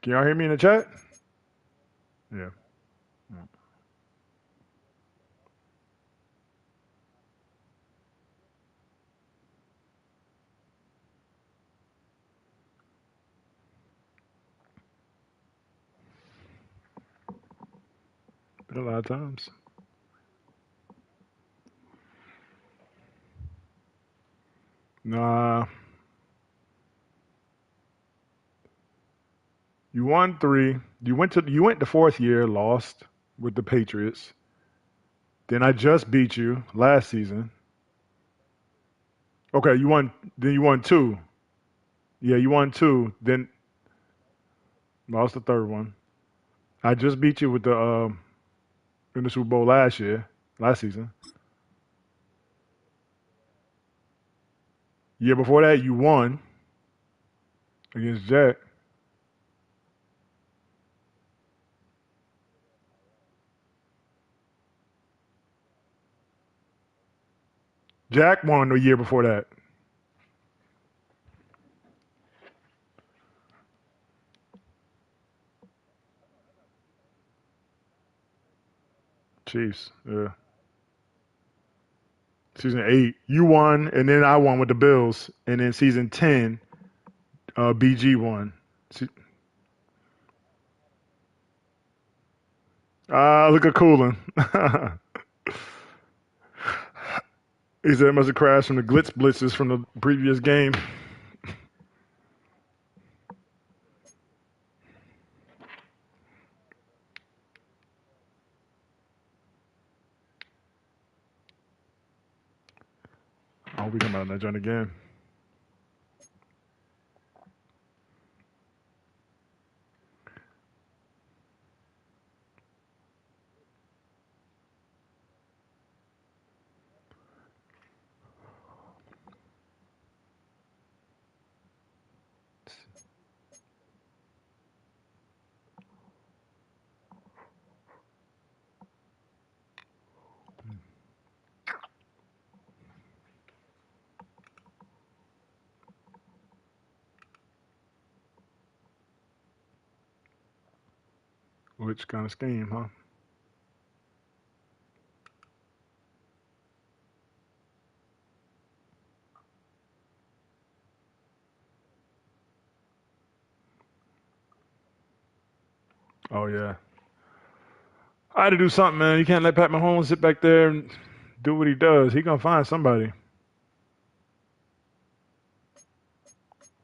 Can y'all hear me in the chat? Yeah. Been a lot of times. Nah. You won three. You went the fourth year, lost with the Patriots. Then I just beat you last season. Okay, you won. Then you won two. Yeah, you won two. Then lost the third one. I just beat you with the in the Super Bowl last season. Year before that, you won against Jack. Jack won the year before that. Chiefs. Yeah. Season 8, you won, and then I won with the Bills, and then season 10, BG won. Look at Coolin. He said it must have crashed from the glitz blitzes from the previous game. I hope we come out of that joint again. Which kind of scheme, huh? Oh yeah, I had to do something, man. You can't let Pat Mahomes sit back there and do what he does. He gonna find somebody.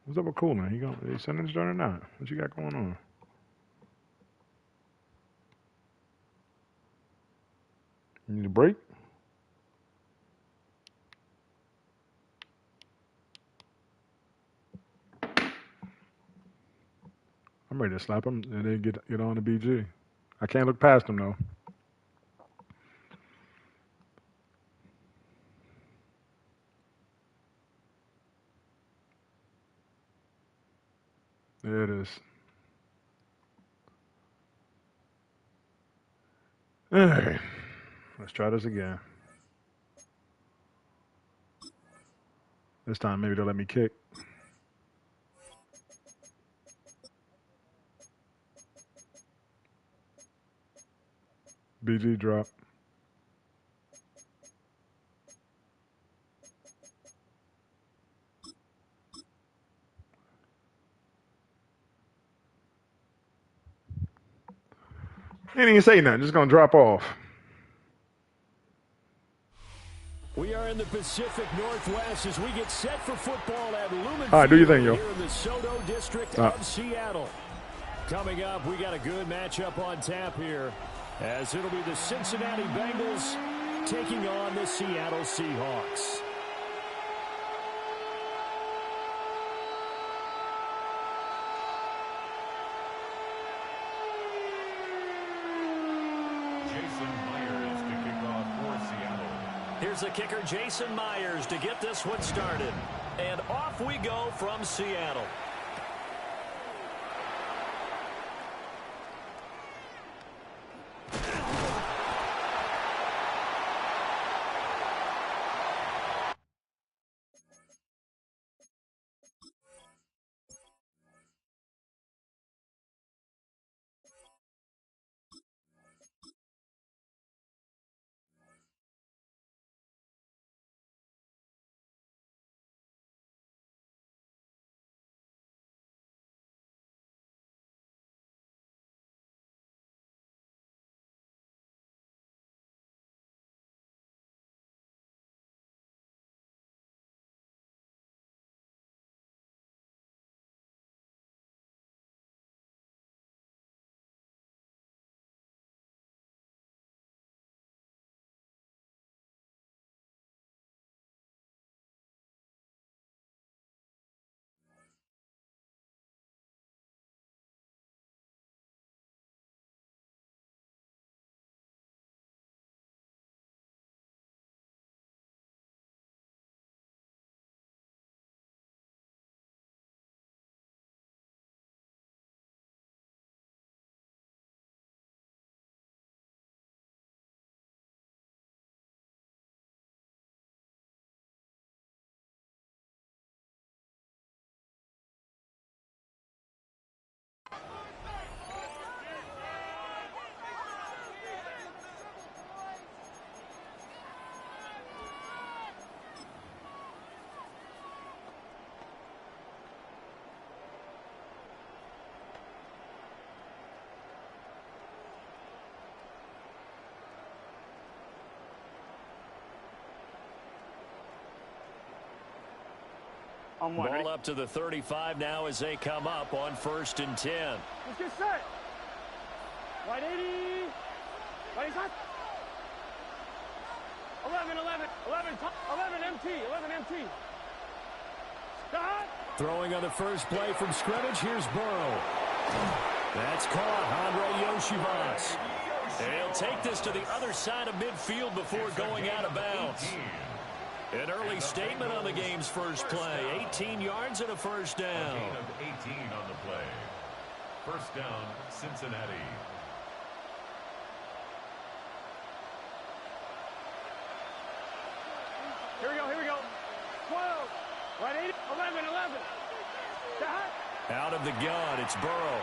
What's up with Coolin? He sending his joint or not? What you got going on? You need a break? I'm ready to slap him and then get on the BG. I can't look past him though. There it is. All right, let's try this again. This time maybe they'll let me kick. BG drop. He didn't even say nothing. Just gonna drop off. We are in the Pacific Northwest as we get set for football at Lumen All right, do your Field thing, yo. here in the Soto district of Seattle. Coming up, we got a good matchup on tap here, as it'll be the Cincinnati Bengals taking on the Seattle Seahawks. Here's the kicker, Jason Myers, to get this one started. And off we go from Seattle. Ball up to the 35 now as they come up on 1st and 10. Let's get set. Right 80. Right shot. 11 MT. 11 MT. Stop. Throwing on the first play from scrimmage. Here's Burrow. That's caught. Andre Yoshivas. And he'll take this to the other side of midfield before going out of bounds. An early statement on the game's first play. 18 yards and a first down. A gain of 18 on the play. First down, Cincinnati. Here we go. 12. Right 80. 11. Stop. Out of the gun, it's Burrow.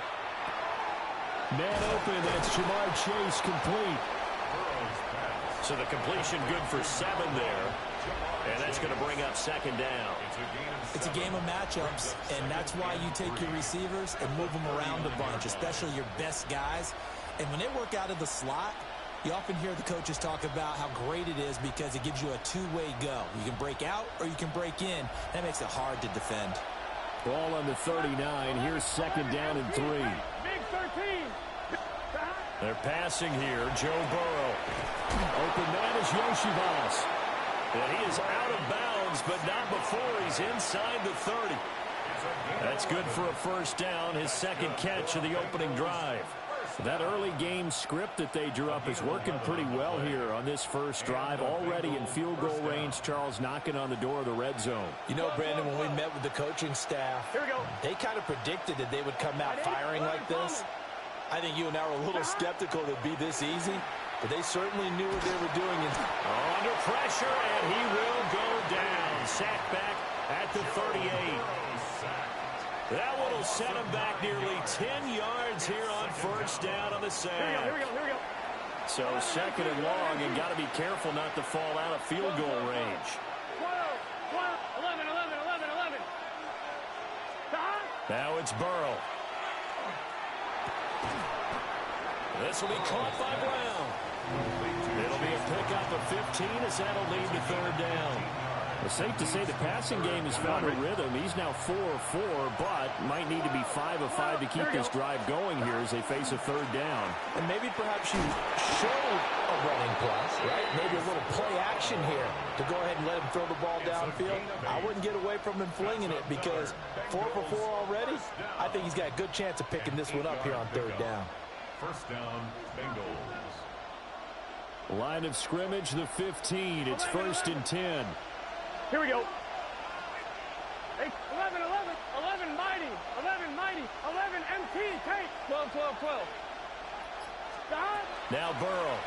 Man open, that's Jamar Chase complete. So the completion good for 7 there. And that's going to bring up 2nd down. It's a game of matchups, and that's why you take your receivers and move them around a bunch, especially your best guys. And when they work out of the slot, you often hear the coaches talk about how great it is because it gives you a two-way go. You can break out or you can break in. That makes it hard to defend. Ball on the 39. Here's 2nd down and 3. Big 13. They're passing here. Joe Burrow. Open man is Yoshivas. And he is out of bounds, but not before he's inside the 30. That's good for a first down, his 2nd catch of the opening drive. That early game script that they drew up is working pretty well here on this first drive. Already in field goal range, Charles knocking on the door of the red zone. You know, Brandon, when we met with the coaching staff, they kind of predicted that they would come out firing like this. I think you and I were a little skeptical that it'd be this easy, but they certainly knew what they were doing. Under pressure, and he will go down. Sacked back at the 38. That one will set him back nearly 10 yards here on first down on the sack. Here we go. So 2nd and long, and got to be careful not to fall out of field goal range. 11. Stop. Now it's Burrow. This will be caught by Brown. It'll be a pickup of 15 as that'll lead to 3rd down. It's safe to say the passing game has found a rhythm. He's now 4 of 4, but might need to be 5 of 5 to keep this drive going here as they face a 3rd down. And maybe perhaps you show a running plus, right? Maybe a little play action here to go ahead and let him throw the ball downfield. I wouldn't get away from him flinging it because 4 for 4 already. I think he's got a good chance of picking this one up here on 3rd down. First down, Bengals. Line of scrimmage, the 15. It's 1st and 10. Here we go. 11 mighty. 11 MT. Take. 12. Stop. Now Burrow.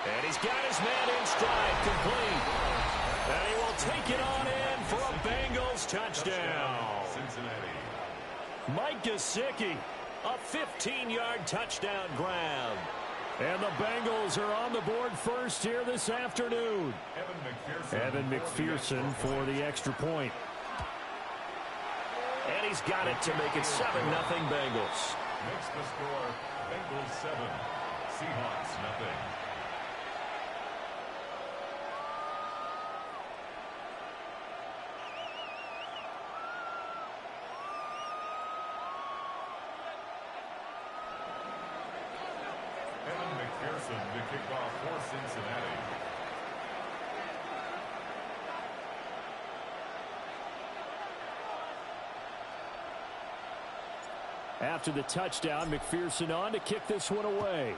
And he's got his man in stride, complete. And he will take it on in for a Bengals touchdown. Cincinnati. Mike Gesicki, a 15-yard touchdown grab. And the Bengals are on the board first here this afternoon. Evan McPherson for the extra point. And he's got it to make it 7-0 Bengals. Makes the score Bengals 7, Seahawks nothing. Evan McPherson to kick off for Cincinnati. After the touchdown, McPherson on to kick this one away.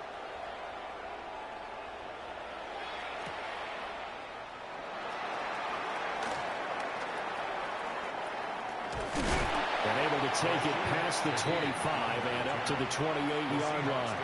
And able to take it past the 25 and up to the 28-yard line.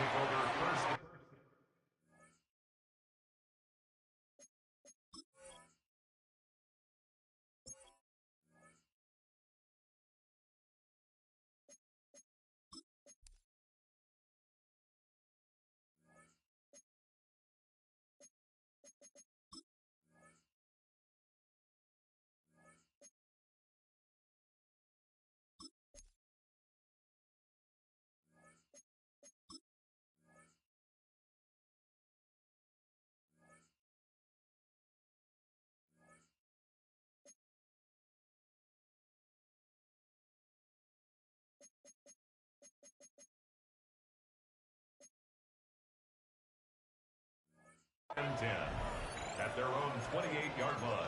and 10 at their own 28-yard line.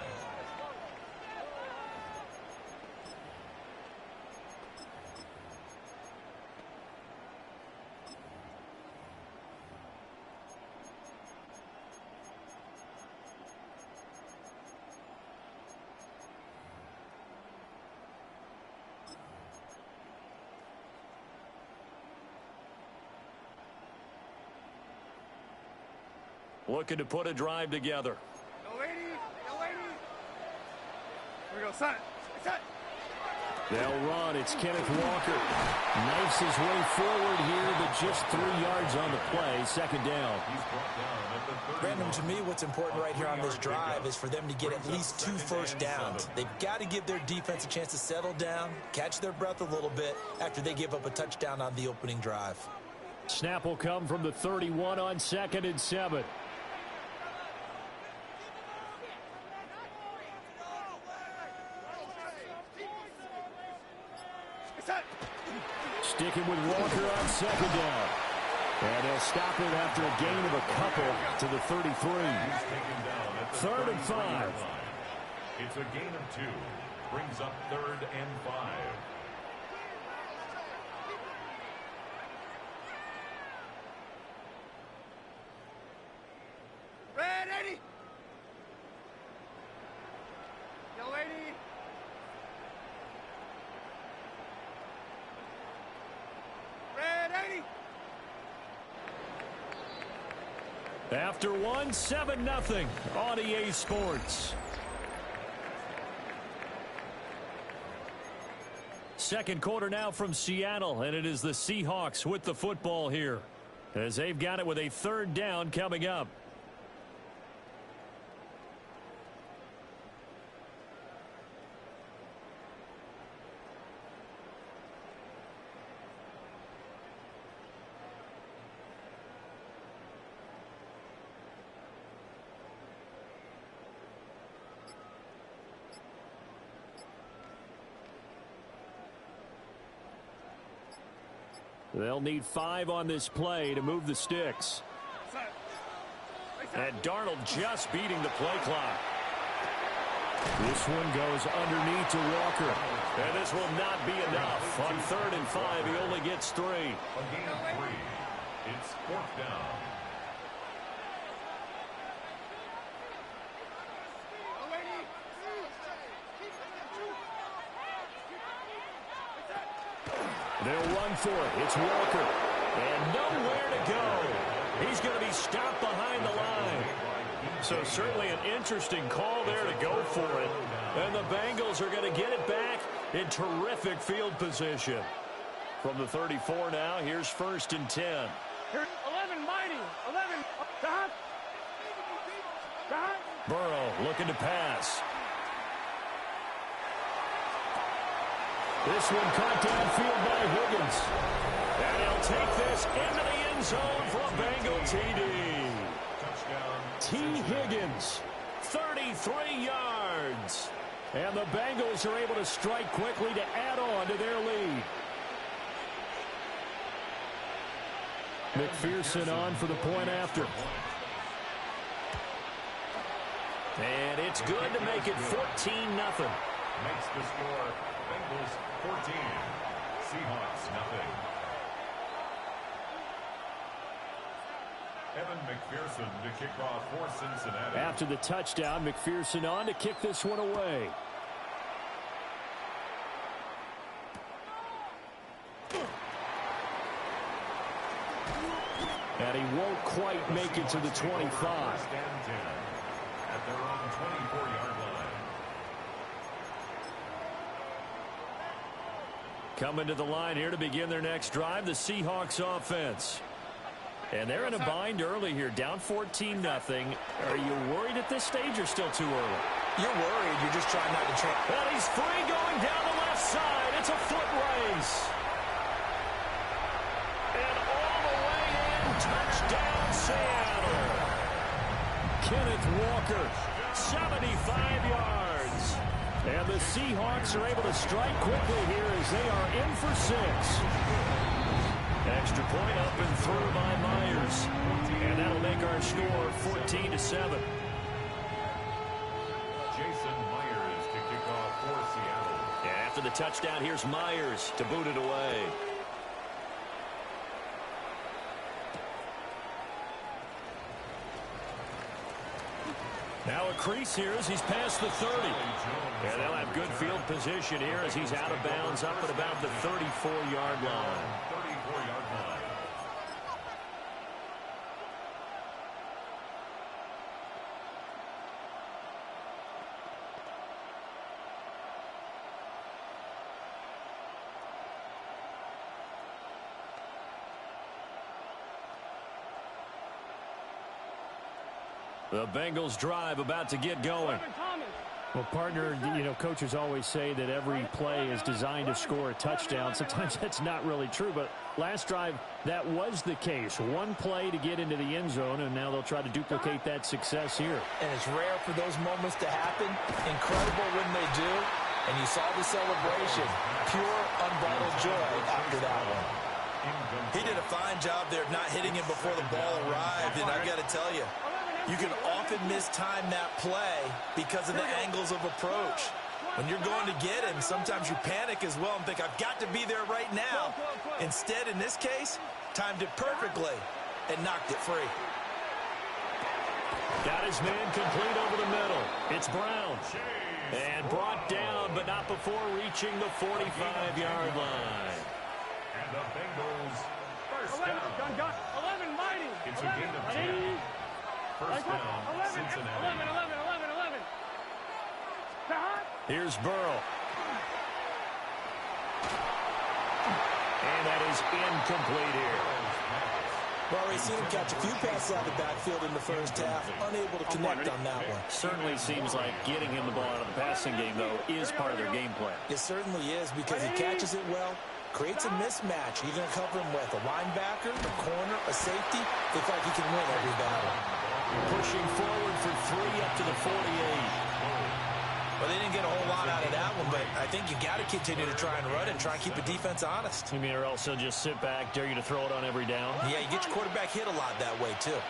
Looking to put a drive together. No lady, no lady. Here we go, son. Set. They'll run. It's Kenneth Walker. Knifes his way forward here, but just 3 yards on the play. Second down. Brandon, to me, what's important right here on this drive is for them to get at least 2 first downs. They've got to give their defense a chance to settle down, catch their breath a little bit after they give up a touchdown on the opening drive. Snap will come from the 31 on 2nd and 7. Sticking with Walker on 2nd down. And they'll stop it after a gain of a couple to the 33. 3rd and 5. It's a gain of 2. Brings up 3rd and 5. Red 80. Yellow 80. Red 80. After 1, 7-0 on EA Sports. Second quarter now from Seattle, and it is the Seahawks with the football here, as they've got it with a 3rd down coming up. They'll need 5 on this play to move the sticks. And Darnold just beating the play clock. This one goes underneath to Walker. And this will not be enough. On 3rd and 5, he only gets 3. A gain of 3. It's 4th down. They'll run for it. It's Walker. And nowhere to go. He's going to be stopped behind the line. So certainly an interesting call there to go for it. And the Bengals are going to get it back in terrific field position. From the 34 now, here's 1st and 10. Here's 11, mighty. 11. Burrow looking to pass. This one caught downfield by Higgins. And he'll take this into the end zone for a Bengal TD. Touchdown. T. Higgins, 33 yards. And the Bengals are able to strike quickly to add on to their lead. McPherson on for the point after. And it's good to make it 14-0. Makes the score Bengals 14, Seahawks 0. Evan McPherson to kick off for Cincinnati. After the touchdown, McPherson on to kick this one away. And he won't quite make it to the 25. At their own 24-yard line. Coming to the line here to begin their next drive, the Seahawks offense. And they're in a bind early here, down 14-0. Are you worried at this stage or still too early? You're worried. You're just trying not to try. And he's free going down the left side. It's a foot race. And all the way in, touchdown Seattle. Kenneth Walker, 75 yards. And the Seahawks are able to strike quickly here as they are in for 6. Extra point up and through by Myers. And that'll make our score 14-7. Jason Myers to kick off for Seattle. Yeah, after the touchdown, here's Myers to boot it away. Now a crease here as he's past the 30. Yeah, they'll have good field position here as he's out of bounds up at about the 34-yard line. 34-yard line. The Bengals drive about to get going. Well, partner, you know, coaches always say that every play is designed to score a touchdown. Sometimes that's not really true, but last drive, that was the case. One play to get into the end zone, and now they'll try to duplicate that success here. And it's rare for those moments to happen. Incredible when they do. And you saw the celebration. Pure, unbridled joy after that one. He did a fine job there of not hitting him before the ball arrived, and I've got to tell you, you can often mistime that play because of the angles of approach. When you're going to get him, sometimes you panic as well and think, I've got to be there right now. Instead, in this case, timed it perfectly and knocked it free. Got his man complete over the middle. It's Brown. And brought down, but not before reaching the 45-yard line. And the Bengals first down. 11 mighty. It's a gain of 10. First down, 11, Cincinnati. 11. Here's Burrow. And that is incomplete here. Well, we've seen him catch a few passes out of the backfield in the first half, unable to connect on that one. Certainly seems like getting him the ball out of the passing game, though, is part of their game plan. It certainly is because he catches it well, creates a mismatch. You're going to cover him with a linebacker, a corner, a safety. Looks like he can win every battle. Pushing forward for 3 up to the 48. Well, they didn't get a whole lot out of that one, but I think you got to continue to try and run it and try and keep the defense honest. I mean, or else they'll just sit back, dare you to throw it on every down. Yeah, you get your quarterback hit a lot that way, too.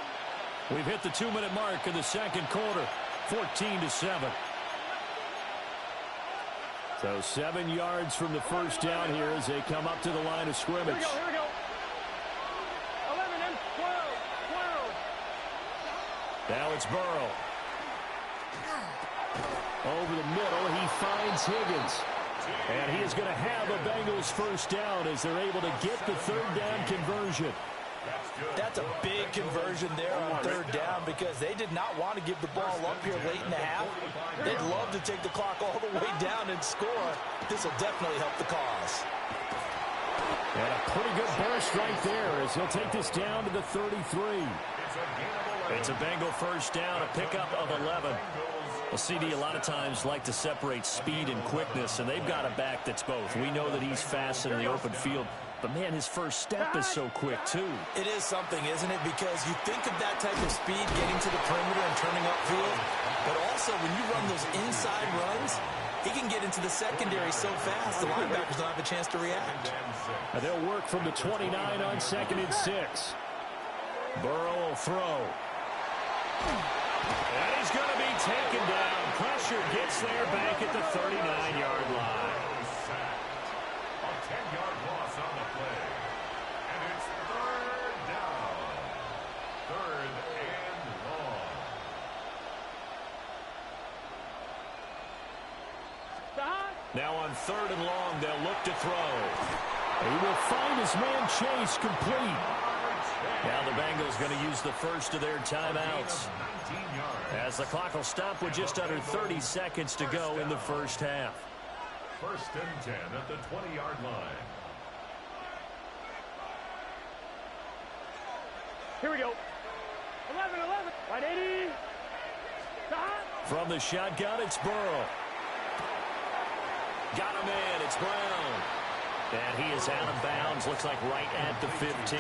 We've hit the 2-minute mark in the second quarter, 14-7. So 7 yards from the first down here as they come up to the line of scrimmage. Here we go. 11 and 12. Now it's Burrow. Over the middle, he finds Higgins. And he is going to have a Bengals first down as they're able to get the third down conversion. That's a big conversion there on third down because they did not want to give the ball up here late in the half. They'd love to take the clock all the way down and score. This will definitely help the cause. And a pretty good burst right there as he'll take this down to the 33. It's a Bengal first down, a pickup of 11. Well, CD, a lot of times like to separate speed and quickness, and they've got a back that's both. We know that he's fast in the open field, but, man, his first step is so quick, too. It is something, isn't it? Because you think of that type of speed getting to the perimeter and turning upfield, but also when you run those inside runs, he can get into the secondary so fast, the linebackers don't have a chance to react. And they'll work from the 29 on 2nd and 6. Burrow will throw. And he's going to be taken down. Pressure gets there back at the 39-yard line. A 10-yard loss on the play. And it's third down. Third and long. Now on 3rd and long, they'll look to throw. He will find his man Chase complete. Now the Bengals going to use the first of their timeouts, as the clock will stop with just under 30 seconds to go in the first half. First and 10 at the 20-yard line. Here we go. 11. Right 80. From the shotgun, it's Burrow. Got a man, it's Brown. And he is out of bounds, looks like right at the 15.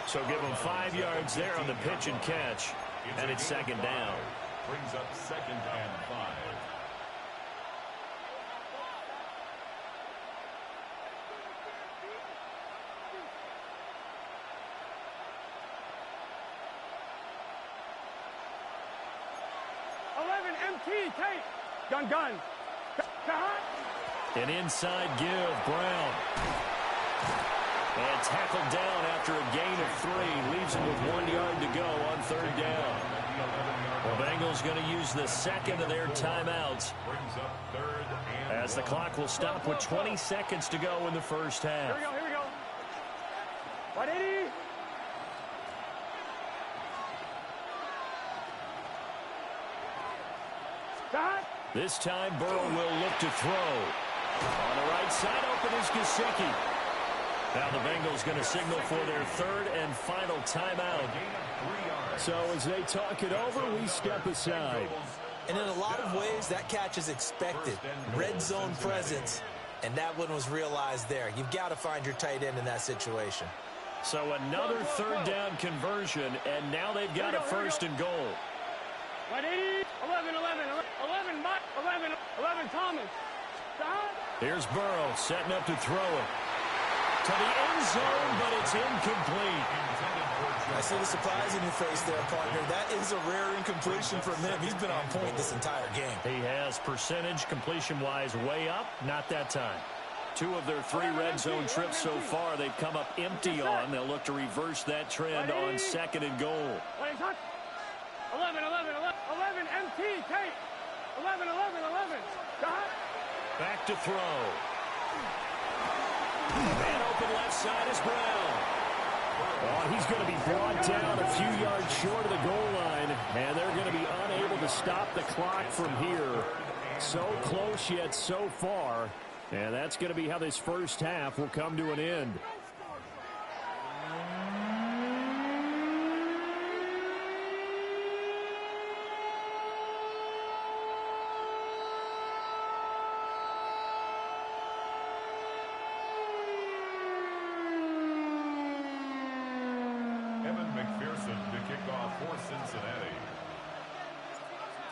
So give him 5 yards there on the pitch and catch. And it's second down. Brings up 2nd and 5. MT, tape. Gun. An inside give, Brown. And tackled down after a gain of 3. Leaves him with 1 yard to go on 3rd down. The Bengals going to use the second of their timeouts, as the clock will stop with 20 seconds to go in the first half. Here we go. 180. This time, Burrow will look to throw. On the right side, open is Gesicki. Now the Bengals going to signal for their 3rd and final timeout. So as they talk it over, we step aside. And in a lot of ways, that catch is expected. Red zone presence, and that one was realized there. You've got to find your tight end in that situation. So another 3rd down conversion, and now they've got a 1st and goal. 180. 11 Thomas. Here's Burrow setting up to throw it. To the end zone, but it's incomplete. I see the surprise in your face there, partner. That is a rare incompletion from him. He's been on point this entire game. He has percentage completion-wise way up. Not that time. 2 of their 3 red zone trips so far they've come up empty on. They'll look to reverse that trend on 2nd and goal. 11 MT, tape. 11. Back to throw. And open left side is Brown. Oh, he's going to be brought down a few yards short of the goal line, and they're going to be unable to stop the clock from here. So close yet so far, and that's going to be how this first half will come to an end.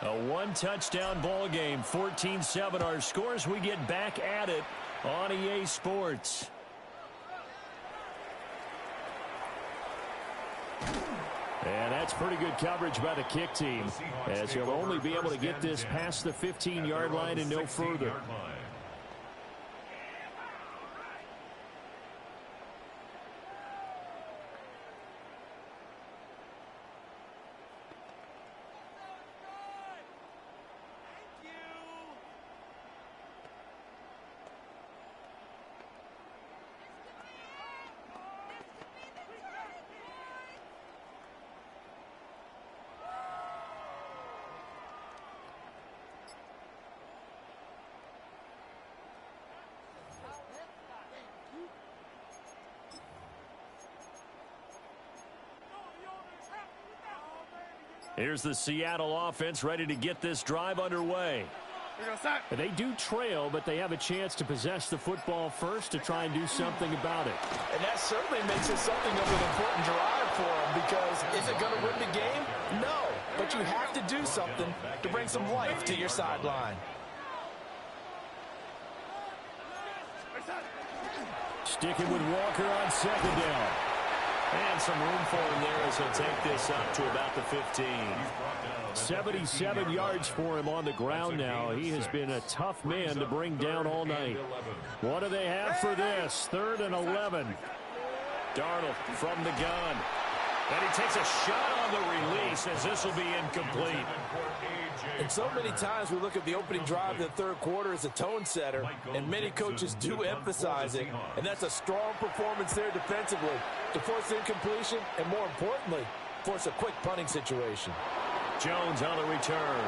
A 1-touchdown ball game, 14-7 our scores. We get back at it on EA Sports. And that's pretty good coverage by the kick team, as he'll only be able to get this past the 15-yard line and no further. Here's the Seattle offense ready to get this drive underway. They do trail, but they have a chance to possess the football first to try and do something about it. And that certainly makes it something of an important drive for them, because is it going to win the game? No, but you have to do something to bring some life to your sideline. Sticking with Walker on 2nd down. And some room for him there as he'll take this up to about the 15. 77 yards for him on the ground now. He has been a tough man to bring down all night. What do they have for this? 3rd and 11. Darnold from the gun. And he takes a shot on the release as this will be incomplete. And so many times we look at the opening drive in the 3rd quarter as a tone setter, and many coaches do emphasize it, and that's a strong performance there defensively to force incompletion and, more importantly, force a quick punting situation. Jones on the return.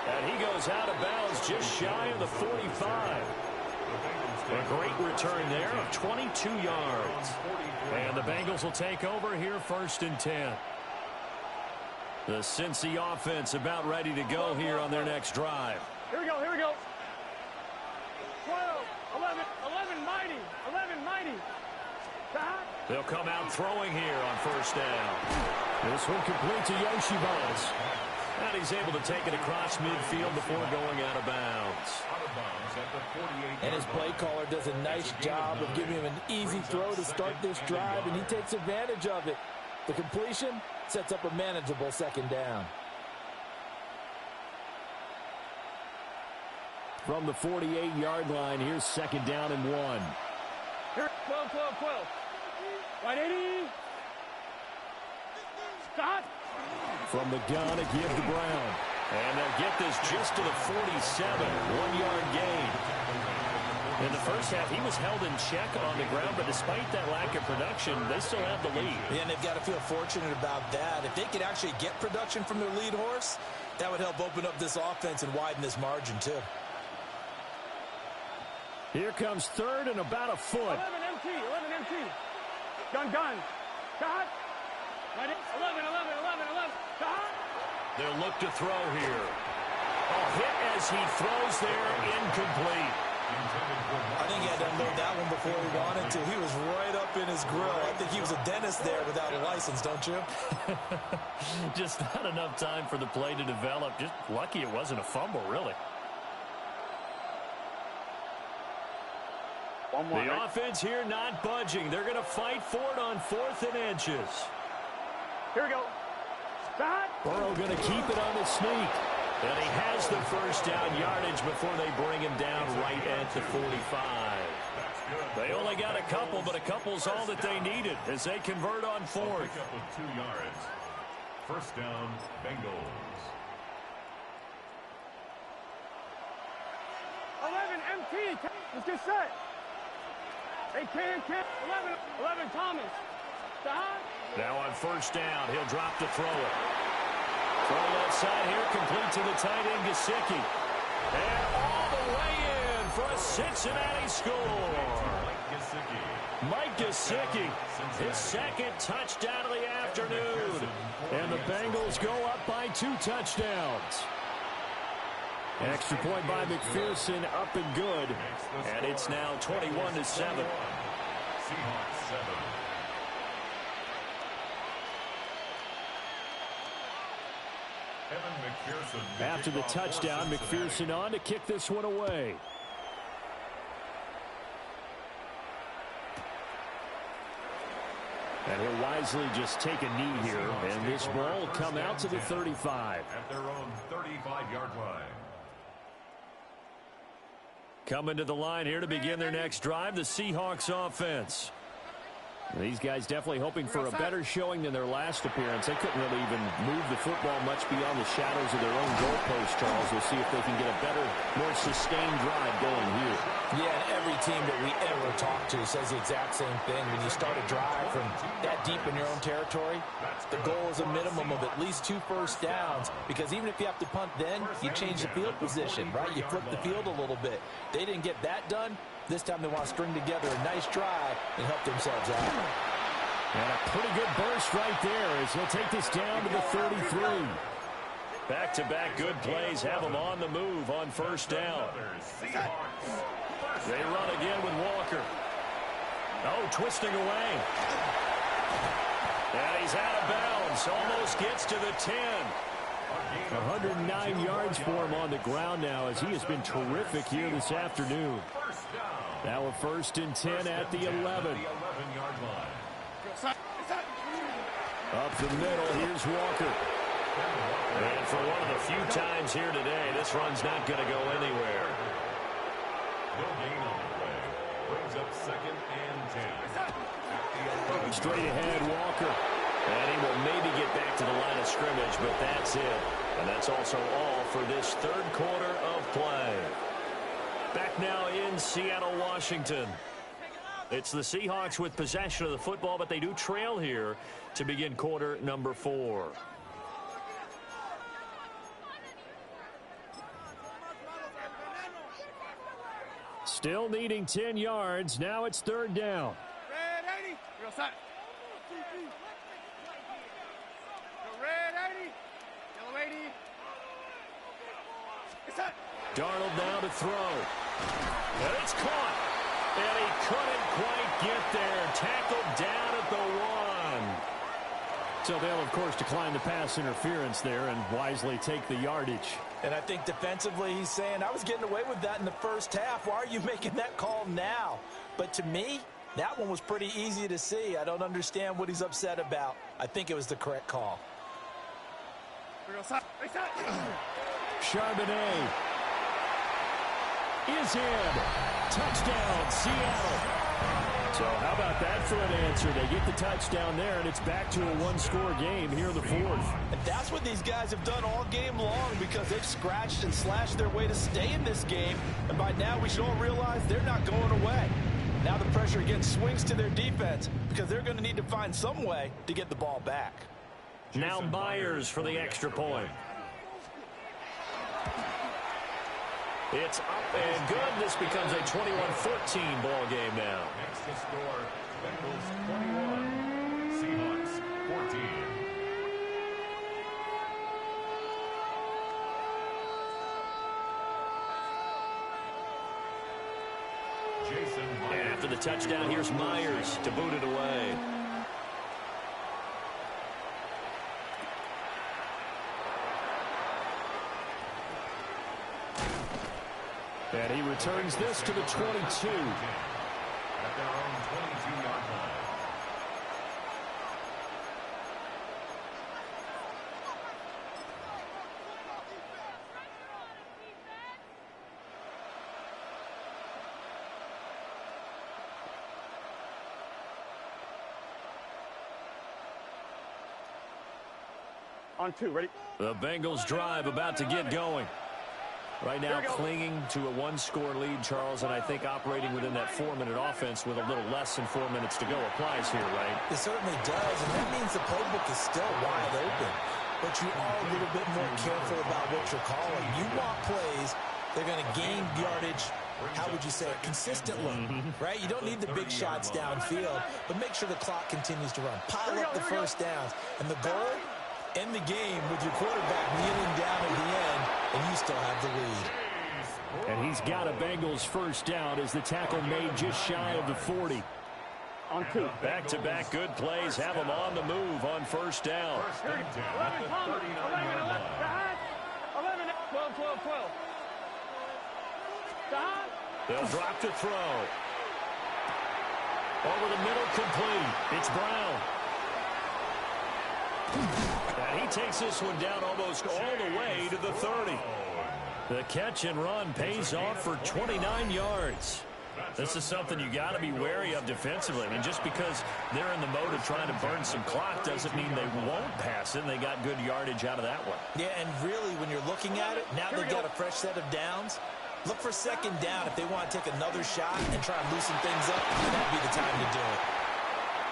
And he goes out of bounds just shy of the 45. A great return there of 22 yards. And the Bengals will take over here 1st and 10. The Cincy offense about ready to go here on their next drive. Here we go. 12, 11 mighty. They'll come out throwing here on 1st down. This one complete to Yoshibaz. And he's able to take it across midfield before going out of bounds. And his play caller does a nice job of giving him an easy throw to start this drive, and he takes advantage of it. The completion sets up a manageable 2nd down. From the 48-yard line, here's 2nd down and 1. Here, 12, 12, 12. Right 80. Stop. From the gun, a give to Brown. And they'll get this just to the 47, 1-yard gain. In the first half, he was held in check on the ground, but despite that lack of production, they still have the lead. Yeah, and they've got to feel fortunate about that. If they could actually get production from their lead horse, that would help open up this offense and widen this margin, too. Here comes 3rd and about a foot. 11 MT, 11 MT. Gun, gun. Got. Right 11, 11, 11, 11. Got. They'll look to throw here. A hit as he throws there, incomplete. I think he had to unload that one before he wanted to. He was right up in his grill. I think he was a dentist there without a license, don't you? Just not enough time for the play to develop. Just lucky it wasn't a fumble, really. One more. The offense here not budging. They're going to fight for it on 4th and inches. Here we go. Got. Burrow going to keep it on the sneak. And he has the first down yardage before they bring him down right at the 45. They only got a couple, but a couple's all that they needed as they convert on 4th. Pick up with 2 yards. First down, Bengals. 11 MT. Let's get set. They can. 11 Thomas. Stop. Now on 1st down, he'll drop to throw it. Throw left side here, complete to the tight end, Gesicki. And all the way in for a Cincinnati score. Mike Gesicki, his 2nd touchdown of the afternoon. And the Bengals go up by 2 touchdowns. Extra point by McPherson, up and good. And it's now 21-7. Seahawks 7. After the touchdown, McPherson on to kick this one away. And he'll wisely just take a knee here, and this ball will come out to the 35. At their own 35-yard line. Coming to the line here to begin their next drive, the Seahawks offense. These guys definitely hoping for a better showing than their last appearance. They couldn't really even move the football much beyond the shadows of their own goalpost, Charles. We'll see if they can get a better, more sustained drive going here. Yeah, and every team that we ever talk to says the exact same thing. When you start a drive from that deep in your own territory, the goal is a minimum of at least 2 first downs, because even if you have to punt then, you change the field position, right? You flip the field a little bit. They didn't get that done. This time they want to string together a nice drive and help themselves out. And a pretty good burst right there as he'll take this down to the 33. Back-to-back good plays have them on the move on 1st down. They run again with Walker. Oh, twisting away. And he's out of bounds. Almost gets to the 10. 109 yards for him on the ground now as he has been terrific here this afternoon. Now a 1st and 10 at the 11. Up the middle, here's Walker. And for one of the few times here today, this run's not going to go anywhere. No gain on the play. Brings up 2nd and 10. Straight ahead, Walker. And he will maybe get back to the line of scrimmage, but that's it. And that's also all for this 3rd quarter of play. Back now in Seattle, Washington. It's the Seahawks with possession of the football, but they do trail here to begin quarter number 4. Still needing 10 yards. Now it's 3rd down. Red 80. Real set. Red 80. Yellow 80. It's set. Darnold now to throw. And it's caught. And he couldn't quite get there. Tackled down at the 1. So they'll, of course, decline the pass interference there and wisely take the yardage. And I think defensively he's saying, I was getting away with that in the first half. Why are you making that call now? But to me, that one was pretty easy to see. I don't understand what he's upset about. I think it was the correct call. Charbonnet. is in. Touchdown, Seattle. So how about that for an answer? They get the touchdown there, and it's back to a one-score game here in the fourth. And that's what these guys have done all game long because they've scratched and slashed their way to stay in this game. And by now, we should all realize they're not going away. Now the pressure again swings to their defense because they're going to need to find some way to get the ball back. Now Myers for the extra point. It's up and good. This becomes a 21-14 ball game now. Next to score, Bengals 21, Seahawks 14. And after the touchdown, here's Myers to boot it away. And he returns this to the 22. At their own 22-yard line. On two, ready? The Bengals drive about to get going. Right now clinging to a one-score lead, Charles, and I think operating within that 4-minute offense with a little less than 4 minutes to go applies here, right? It certainly does, and that means the playbook is still wide open. But you are a little bit more careful about what you're calling. You want plays, they're going to gain yardage, how would you say it, consistently, right? You don't need the big shots downfield, but make sure the clock continues to run. Pile up the first downs, and the goal, end the game with your quarterback kneeling down at the end, and you still have the lead. And he's got a Bengals first down as the tackle made just shy of the 40. On two. Back-to-back good plays have him on the move on first down. 11, 12, 12. They'll drop to throw. Over the middle, complete. It's Brown. And he takes this one down almost all the way to the 30. The catch and run pays off for 29 yards. This is something you got to be wary of defensively. I mean, just because they're in the mode of trying to burn some clock doesn't mean they won't pass it. And they got good yardage out of that one. Yeah, and really, when you're looking at it, now they've got a fresh set of downs. Look for second down if they want to take another shot and try and loosen things up. That'd be the time to do it.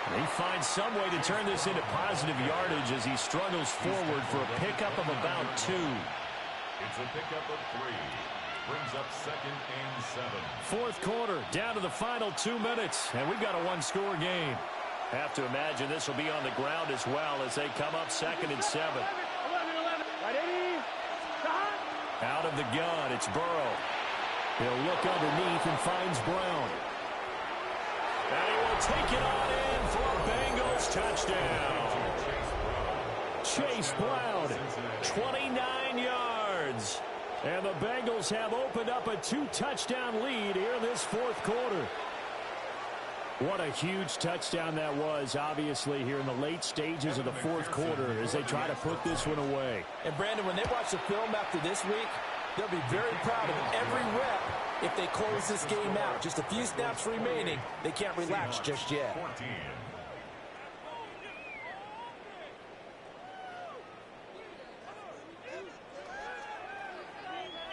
He finds some way to turn this into positive yardage as he struggles forward for a pickup of about 2. It's a pickup of 3. Brings up 2nd and 7. Fourth quarter, down to the final 2 minutes, and we've got a one-score game. Have to imagine this will be on the ground as well as they come up 2nd and 7. 11. Right, 80. Out of the gun, it's Burrow. He'll look underneath and finds Brown. And he will take it on in for a Bengals touchdown. Chase Brown, 29 yards. And the Bengals have opened up a 2-touchdown lead here in this fourth quarter. What a huge touchdown that was, obviously, here in the late stages of the fourth quarter as they try to put this one away. And, Brandon, when they watch the film after this week, they'll be very proud of every rep if they close this game out. Just a few snaps remaining. They can't relax just yet. 14.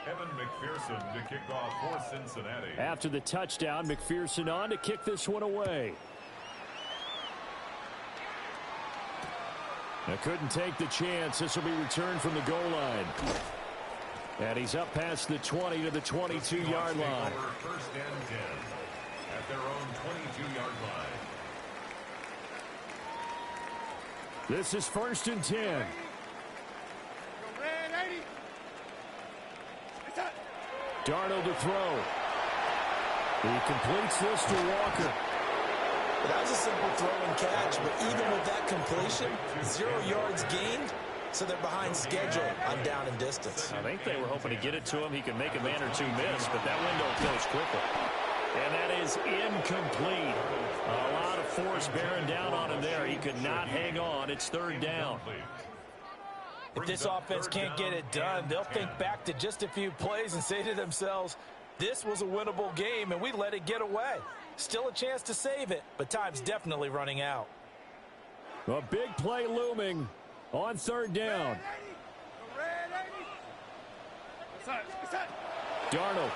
Evan McPherson to kick off for Cincinnati. After the touchdown, McPherson on to kick this one away. They couldn't take the chance. This will be returned from the goal line. And he's up past the 20 to the 22-yard line. First and 10 at their own 22-yard line. This is 1st and 10. Darnold to throw. He completes this to Walker. That was a simple throw and catch, but even with that completion, 0 yards gained, so they're behind schedule on down and distance. I think they were hoping to get it to him. He could make a man or two miss, but that window closed quickly. And that is incomplete. A lot of force bearing down on him there. He could not hang on. It's 3rd down. If this offense can't get it done, they'll think back to just a few plays and say to themselves, This was a winnable game, and we let it get away. Still a chance to save it, but time's definitely running out. A big play looming on third down. Darnold.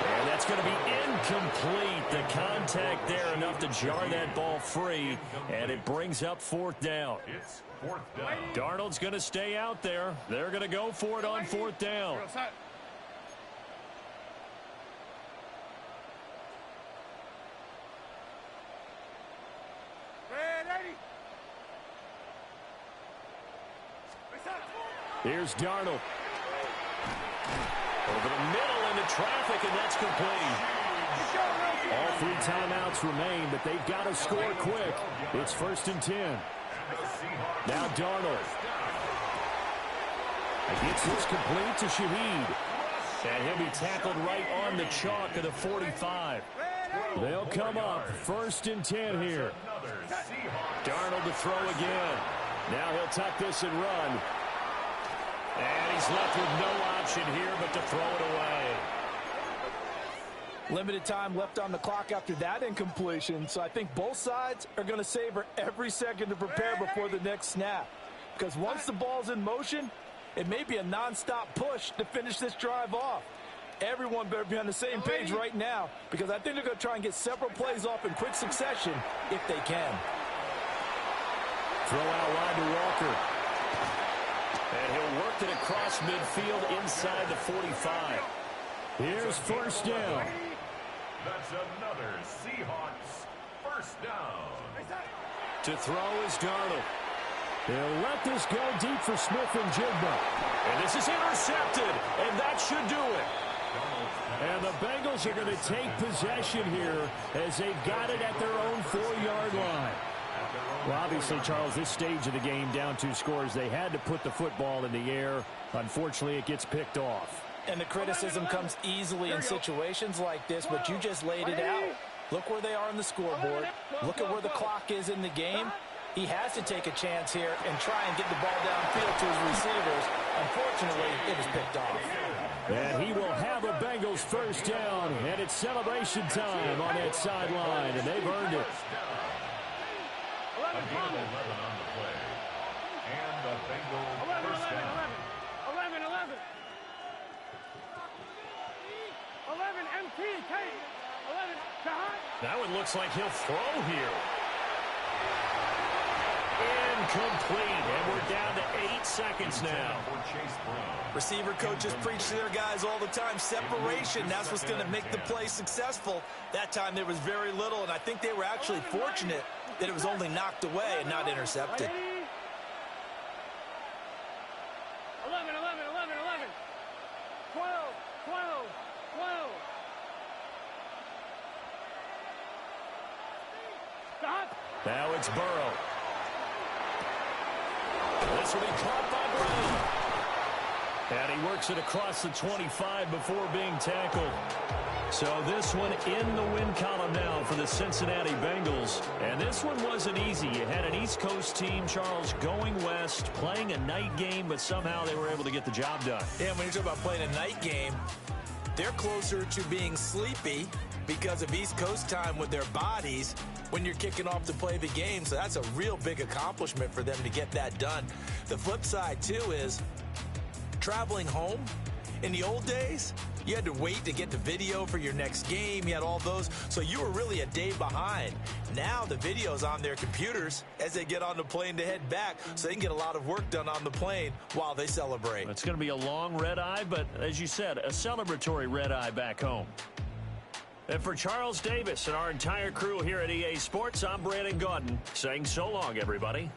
And that's going to be incomplete. The contact there enough to jar that ball free, and it brings up fourth down. It's fourth down. Darnold's going to stay out there. They're going to go for it on fourth down. Here's Darnold. Over the middle into traffic, and that's complete. All 3 timeouts remain, but they've got to score quick. It's 1st and 10. Now Darnold. Gets this complete to Shaheed. And he'll be tackled right on the chalk of the 45. They'll come up 1st and 10 here. Darnold to throw again. Now he'll tuck this and run. And he's left with no option here but to throw it away. Limited time left on the clock after that incompletion, so I think both sides are going to savor every second to prepare before the next snap. Because once the ball's in motion, it may be a nonstop push to finish this drive off. Everyone better be on the same page right now, because I think they're going to try and get several plays off in quick succession if they can. Throw out wide to Walker. And he'll work it across midfield inside the 45. Here's first down. That's another Seahawks first down. To throw is Darnold. They'll let this go deep for Smith and Jigba. And this is intercepted, and that should do it. And the Bengals are going to take possession here as they've got it at their own 4-yard line. Well, obviously, Charles, this stage of the game, down 2 scores, they had to put the football in the air. Unfortunately, it gets picked off. And the criticism comes easily in situations like this, but you just laid it out. Look where they are on the scoreboard. Look at where the clock is in the game. He has to take a chance here and try and get the ball downfield to his receivers. Unfortunately, it was picked off. And he will have a Bengals first down, and it's celebration time on that sideline, and they've earned it. A gain of 11 on the play. And the Bengals first down. 11. 11, MT, Kate. 11, Kahat. That one looks like he'll throw here. Incomplete, and we're down to 8 seconds now. Receiver coaches preach to their guys all the time. Separation, that's what's going to make the play successful. That time there was very little, and I think they were actually fortunate that it was only knocked away and not intercepted. 11. 12. Now it's Burrow. This will be caught by Brown. And he works it across the 25 before being tackled. So this one in the win column now for the Cincinnati Bengals. And this one wasn't easy. You had an East Coast team, Charles, going west, playing a night game, but somehow they were able to get the job done. Yeah, when you talk about playing a night game, they're closer to being sleepy because of East Coast time with their bodies when you're kicking off to play the game. So that's a real big accomplishment for them to get that done. The flip side, too, is traveling home. In the old days, you had to wait to get the video for your next game. You had all those. So you were really a day behind. Now the video's on their computers as they get on the plane to head back, so they can get a lot of work done on the plane while they celebrate. It's going to be a long red eye, but as you said, a celebratory red eye back home. And for Charles Davis and our entire crew here at EA Sports, I'm Brandon Gaudin saying so long, everybody.